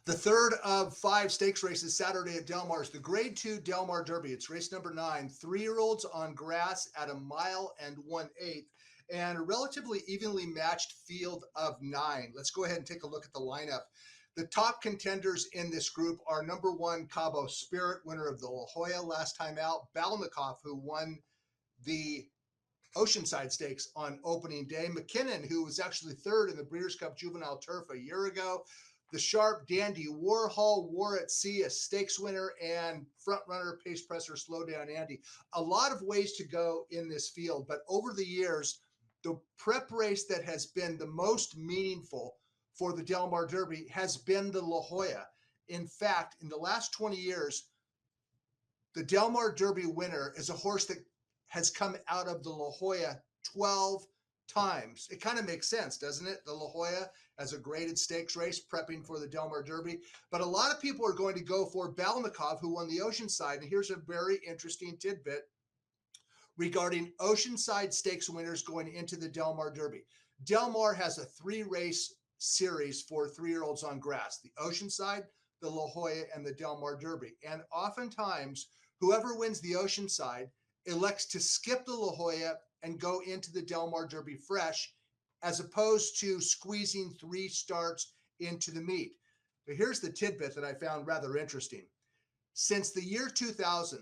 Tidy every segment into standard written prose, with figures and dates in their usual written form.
The third of 5 stakes races Saturday at Del Mar is the Grade 2 Del Mar Derby. It's race number 9, 3-year-olds on grass at 1.125 miles, and a relatively evenly matched field of 9. Let's go ahead and take a look at the lineup. The top contenders in this group are number 1, Cabo Spirit, winner of the La Jolla last time out, Balnikov, who won the Oceanside Stakes on opening day, McKinnon, who was actually third in the Breeders' Cup Juvenile Turf a year ago, the sharp dandy Warhol, War at Sea, a stakes winner, and front runner pace presser Slow Down Andy. A lot of ways to go in this field, but over the years, the prep race that has been the most meaningful for the Del Mar Derby has been the La Jolla. In fact, in the last 20 years, the Del Mar Derby winner is a horse that has come out of the La Jolla 12 times. It kind of makes sense, doesn't it? The La Jolla as a graded stakes race prepping for the Del Mar Derby. But a lot of people are going to go for Balnikov, who won the Oceanside. And here's a very interesting tidbit regarding Oceanside stakes winners going into the Del Mar Derby. Del Mar has a 3-race series for 3-year-olds on grass: the Oceanside, the La Jolla, and the Del Mar Derby. And oftentimes, whoever wins the Oceanside elects to skip the La Jolla and go into the Del Mar Derby fresh, as opposed to squeezing 3 starts into the meet. But here's the tidbit that I found rather interesting. Since the year 2000,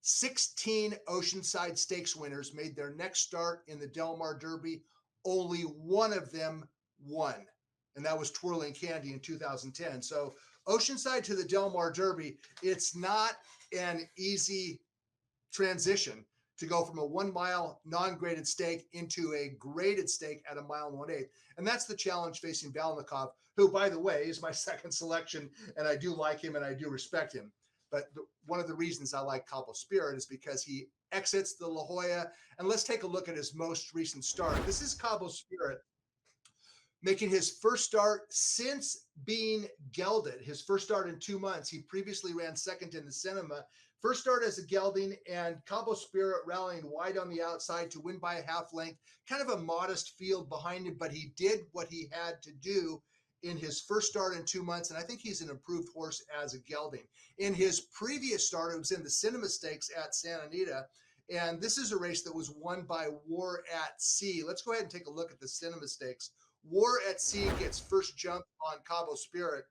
16 Oceanside Stakes winners made their next start in the Del Mar Derby. Only one of them won, and that was Twirling Candy in 2010. So Oceanside to the Del Mar Derby, it's not an easy transition to go from a 1-mile non-graded stake into a graded stake at 1.125 miles. And that's the challenge facing Balnikov, who, by the way, is my second selection, and I do like him and I do respect him. But one of the reasons I like Cabo Spirit is because he exits the La Jolla. And let's take a look at his most recent start. This is Cabo Spirit making his first start since being gelded, his first start in 2 months. He previously ran second in the Cinema. First start as a gelding, and Cabo Spirit rallying wide on the outside to win by a half length. Kind of a modest field behind him, but he did what he had to do in his first start in 2 months, and I think he's an improved horse as a gelding. In his previous start, it was in the Cinema Stakes at Santa Anita, and this is a race that was won by War at Sea. Let's go ahead and take a look at the Cinema Stakes. War at Sea gets first jump on Cabo Spirit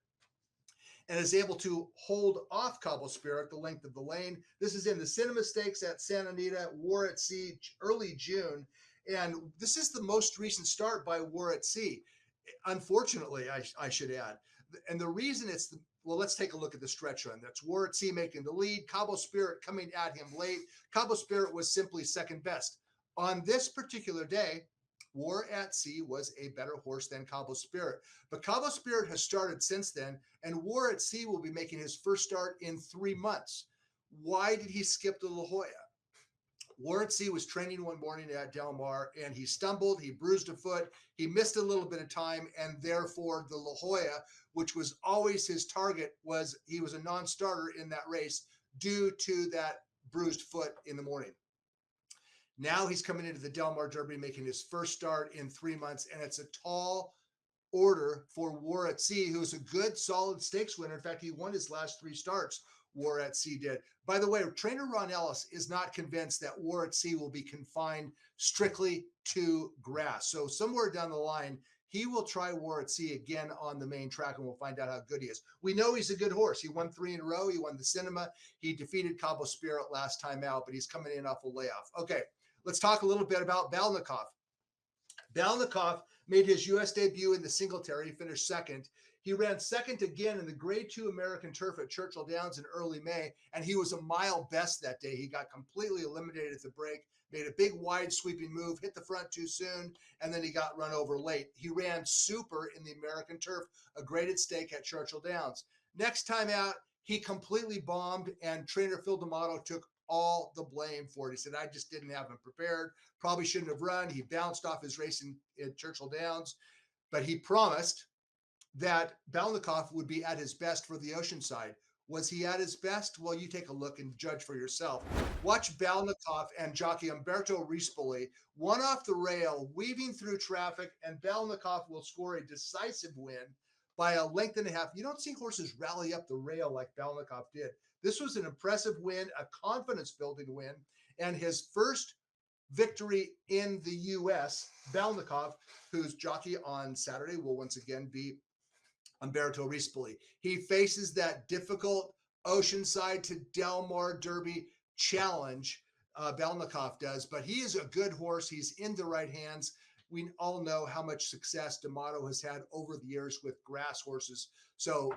and is able to hold off Cabo Spirit the length of the lane. This is in the Cinema Stakes at Santa Anita, War at Sea, early June. And this is the most recent start by War at Sea. Unfortunately, I should add. And the reason well, let's take a look at the stretch run. That's War at Sea making the lead, Cabo Spirit coming at him late. Cabo Spirit was simply second best. On this particular day, War at Sea was a better horse than Cabo Spirit. But Cabo Spirit has started since then, and War at Sea will be making his first start in 3 months. Why did he skip the La Jolla? War at Sea was training one morning at Del Mar, and he stumbled, he bruised a foot, he missed a little bit of time, and therefore the La Jolla, which was always his target, he was a non-starter in that race due to that bruised foot in the morning. Now he's coming into the Del Mar Derby, making his first start in 3 months, and it's a tall order for War at Sea, who's a good, solid stakes winner. In fact, he won his last 3 starts, War at Sea did. By the way, trainer Ron Ellis is not convinced that War at Sea will be confined strictly to grass. So somewhere down the line, he will try War at Sea again on the main track, and we'll find out how good he is. We know he's a good horse. He won 3 in a row. He won the Cinema. He defeated Cabo Spirit last time out, but he's coming in off a layoff. Okay. Let's talk a little bit about Balnikov. Balnikov made his U.S. debut in the Singletary. He finished second. He ran second again in the Grade 2 American Turf at Churchill Downs in early May, and he was a mile best that day. He got completely eliminated at the break, made a big wide sweeping move, hit the front too soon, and then he got run over late. He ran super in the American Turf, a graded stake at Churchill Downs. Next time out, he completely bombed, and trainer Phil D'Amato took all the blame for it. He said, I just didn't have him prepared. Probably shouldn't have run. He bounced off his race in Churchill Downs, but he promised that Balnikov would be at his best for the Oceanside. Was he at his best? Well, you take a look and judge for yourself. Watch Balnikov and jockey Umberto Rispoli, one off the rail, weaving through traffic, and Balnikov will score a decisive win by a length and a half. You don't see horses rally up the rail like Balnikov did. This was an impressive win, a confidence-building win, and his first victory in the U.S. Balnikov, whose jockey on Saturday will once again be Umberto Rispoli. He faces that difficult Oceanside to Del Mar Derby challenge. Balnikov does, but he is a good horse. He's in the right hands. We all know how much success D'Amato has had over the years with grass horses. So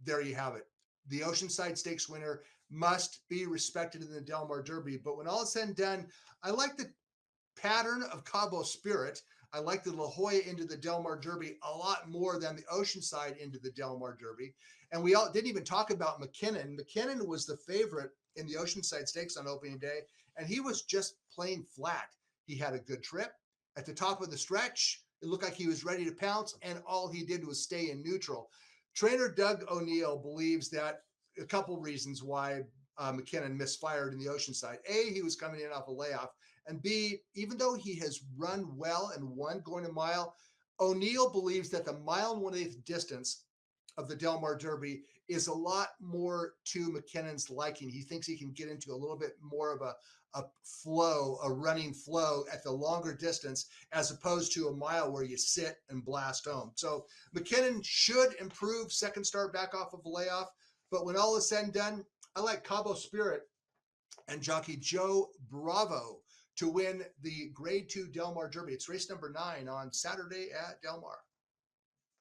there you have it. The Oceanside Stakes winner must be respected in the Del Mar Derby. But when all is said and done, I like the pattern of Cabo Spirit. I like the La Jolla into the Del Mar Derby a lot more than the Oceanside into the Del Mar Derby. And we all didn't even talk about McKinnon. McKinnon was the favorite in the Oceanside Stakes on opening day, and he was just plain flat. He had a good trip. At the top of the stretch, it looked like he was ready to pounce, and all he did was stay in neutral. Trainer Doug O'Neill believes that a couple reasons why McKinnon misfired in the Oceanside. A, he was coming in off a layoff. And B, even though he has run well and won going a mile, O'Neill believes that the 1.125 distance of the Del Mar Derby is a lot more to McKinnon's liking. He thinks he can get into a little bit more of a flow, a running flow at the longer distance, as opposed to a mile where you sit and blast home. So McKinnon should improve second start back off of a layoff. But when all is said and done, I like Cabo Spirit and jockey Joe Bravo to win the Grade 2 Del Mar Derby. It's race number 9 on Saturday at Del Mar.